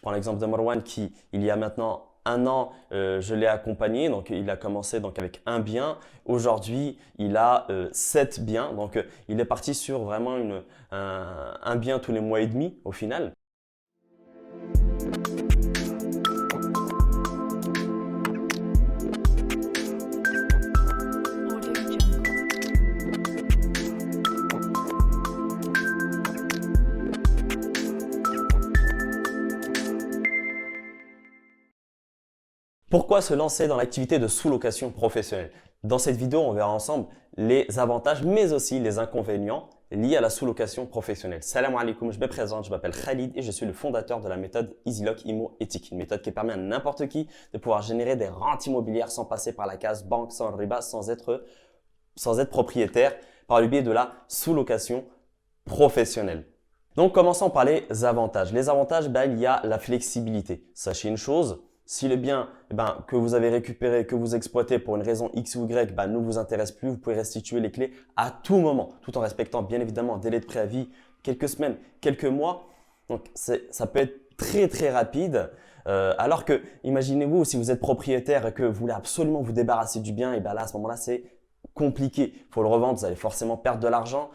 prends l'exemple de Marwan qui, il y a maintenant un an, je l'ai accompagné. Donc, il a commencé donc, avec un bien. Aujourd'hui, il a 7 biens. Donc, il est parti sur vraiment un bien tous les mois et demi au final. Audio Jungle. Pourquoi se lancer dans l'activité de sous-location professionnelle? Dans cette vidéo, on verra ensemble les avantages, mais aussi les inconvénients liés à la sous-location professionnelle. Salam alaikum, je me présente, je m'appelle Khalid et je suis le fondateur de la méthode EasyLock Immo Éthique. Une méthode qui permet à n'importe qui de pouvoir générer des rentes immobilières sans passer par la case banque, sans riba, sans être propriétaire par le biais de la sous-location professionnelle. Donc, commençons par les avantages. Les avantages, il y a la flexibilité. Sachez une chose, si le bien que vous avez récupéré, que vous exploitez pour une raison X ou Y ne vous intéresse plus, vous pouvez restituer les clés à tout moment, tout en respectant bien évidemment un délai de préavis, quelques semaines, quelques mois. Donc, ça peut être très très rapide. Alors que, imaginez-vous, si vous êtes propriétaire et que vous voulez absolument vous débarrasser du bien, et là à ce moment-là, c'est compliqué. Il faut le revendre, vous allez forcément perdre de l'argent.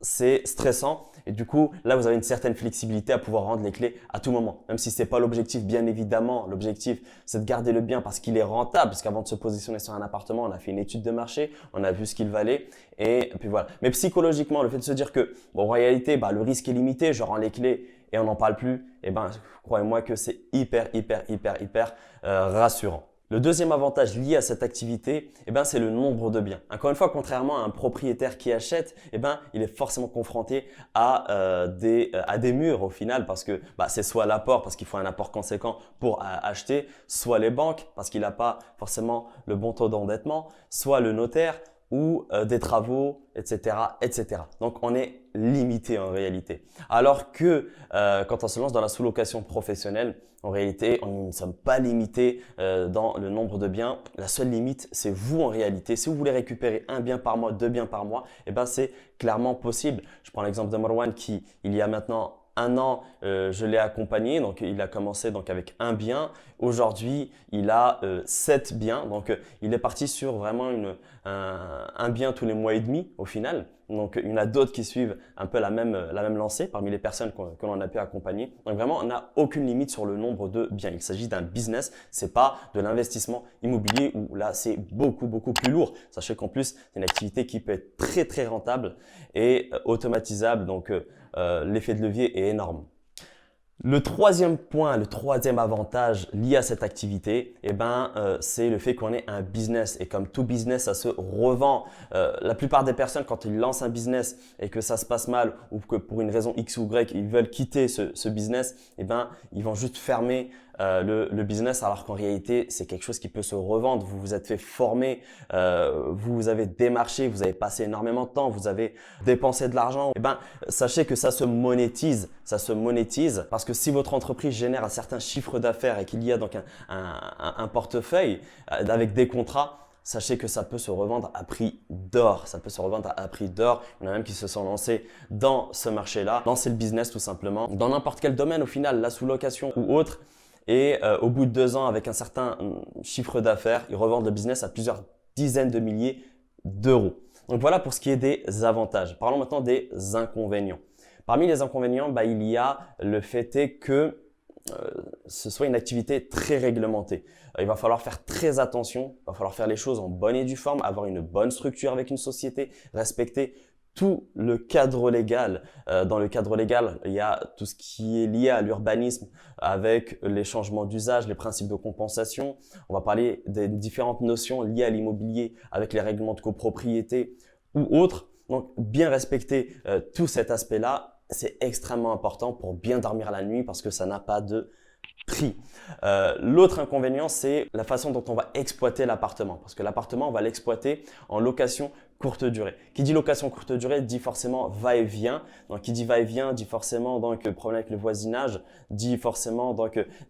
C'est stressant et du coup là vous avez une certaine flexibilité à pouvoir rendre les clés à tout moment, même si c'est pas l'objectif. Bien évidemment, l'objectif c'est de garder le bien parce qu'il est rentable, parce qu'avant de se positionner sur un appartement, on a fait une étude de marché, on a vu ce qu'il valait et puis voilà. Mais psychologiquement, le fait de se dire que en réalité le risque est limité, je rends les clés et on n'en parle plus, croyez-moi que c'est hyper rassurant. Le deuxième avantage lié à cette activité, c'est le nombre de biens. Encore une fois, contrairement à un propriétaire qui achète, il est forcément confronté à des murs au final parce que c'est soit l'apport parce qu'il faut un apport conséquent pour acheter, soit les banques parce qu'il n'a pas forcément le bon taux d'endettement, soit le notaire ou des travaux, etc. Donc, on est limité en réalité. Alors que quand on se lance dans la sous-location professionnelle, en réalité, on ne sommes pas limité dans le nombre de biens. La seule limite, c'est vous en réalité. Si vous voulez récupérer un bien par mois, 2 biens par mois, c'est clairement possible. Je prends l'exemple de Marwan qui, il y a maintenant un an, je l'ai accompagné. Donc, il a commencé donc avec un bien. Aujourd'hui, il a 7 biens. Donc, il est parti sur vraiment un bien tous les mois et demi au final. Donc, il y en a d'autres qui suivent un peu la même lancée parmi les personnes que l'on a pu accompagner. Donc, vraiment, on n'a aucune limite sur le nombre de biens. Il s'agit d'un business, c'est pas de l'investissement immobilier où là, c'est beaucoup plus lourd. Sachez qu'en plus, c'est une activité qui peut être très rentable et automatisable. Donc, l'effet de levier est énorme. Le troisième point, le troisième avantage lié à cette activité, c'est le fait qu'on ait un business. Et comme tout business, ça se revend. La plupart des personnes, quand ils lancent un business et que ça se passe mal ou que pour une raison X ou Y, ils veulent quitter ce business, ils vont juste fermer le business, alors qu'en réalité, c'est quelque chose qui peut se revendre. Vous vous êtes fait former, vous avez démarché, vous avez passé énormément de temps, vous avez dépensé de l'argent. Sachez que ça se monétise. Ça se monétise parce que si votre entreprise génère un certain chiffre d'affaires et qu'il y a donc un portefeuille avec des contrats, sachez que ça peut se revendre à prix d'or. Ça peut se revendre à prix d'or. Il y en a même qui se sont lancés dans ce marché-là, lancer le business tout simplement. Dans n'importe quel domaine, au final, la sous-location ou autre. Et au bout de 2 ans, avec un certain chiffre d'affaires, ils revendent le business à plusieurs dizaines de milliers d'euros. Donc voilà pour ce qui est des avantages. Parlons maintenant des inconvénients. Parmi les inconvénients, il y a le fait est que ce soit une activité très réglementée. Il va falloir faire très attention, il va falloir faire les choses en bonne et due forme, avoir une bonne structure avec une société, respecter tout le cadre légal. Dans le cadre légal, il y a tout ce qui est lié à l'urbanisme avec les changements d'usage, les principes de compensation. On va parler des différentes notions liées à l'immobilier avec les règlements de copropriété ou autres. Donc, bien respecter tout cet aspect-là, c'est extrêmement important pour bien dormir la nuit parce que ça n'a pas de prix. L'autre inconvénient, c'est la façon dont on va exploiter l'appartement. Parce que l'appartement, on va l'exploiter en location courte durée. Qui dit location courte durée dit forcément va-et-vient. Donc, qui dit va-et-vient dit forcément problème avec le voisinage, dit forcément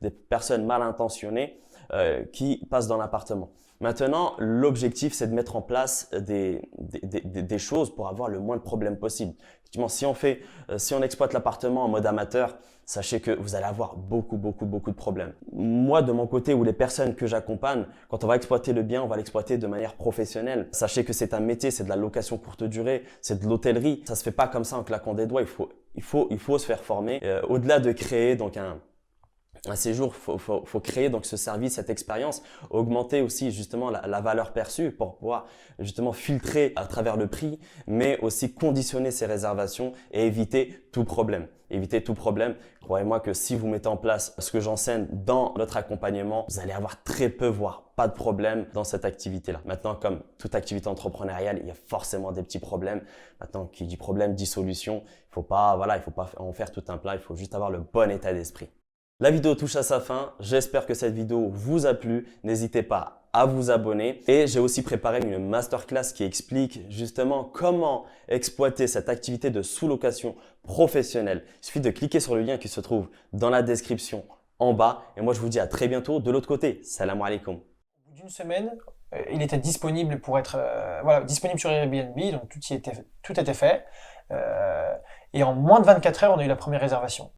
des personnes mal intentionnées qui passent dans l'appartement. Maintenant, l'objectif, c'est de mettre en place des choses pour avoir le moins de problèmes possible. Effectivement, si on exploite l'appartement en mode amateur, sachez que vous allez avoir beaucoup de problèmes. Moi, de mon côté, ou les personnes que j'accompagne, quand on va exploiter le bien, on va l'exploiter de manière professionnelle. Sachez que c'est un métier, c'est de la location courte durée, c'est de l'hôtellerie. Ça se fait pas comme ça en claquant des doigts. Il faut se faire former. Au-delà de créer donc un séjour, faut créer donc ce service, cette expérience, augmenter aussi justement la valeur perçue pour pouvoir justement filtrer à travers le prix, mais aussi conditionner ses réservations et éviter tout problème. Éviter tout problème. Croyez-moi que si vous mettez en place ce que j'enseigne dans notre accompagnement, vous allez avoir très peu, voire pas de problème dans cette activité-là. Maintenant, comme toute activité entrepreneuriale, il y a forcément des petits problèmes. Maintenant, qui dit problème dit solution. Il faut pas en faire tout un plat. Il faut juste avoir le bon état d'esprit. La vidéo touche à sa fin. J'espère que cette vidéo vous a plu. N'hésitez pas à vous abonner. Et j'ai aussi préparé une masterclass qui explique justement comment exploiter cette activité de sous-location professionnelle. Il suffit de cliquer sur le lien qui se trouve dans la description en bas. Et moi, je vous dis à très bientôt de l'autre côté. Salam alaikum. Au bout d'une semaine, il était disponible pour être disponible sur Airbnb, donc tout était fait. Et en moins de 24 heures, on a eu la première réservation.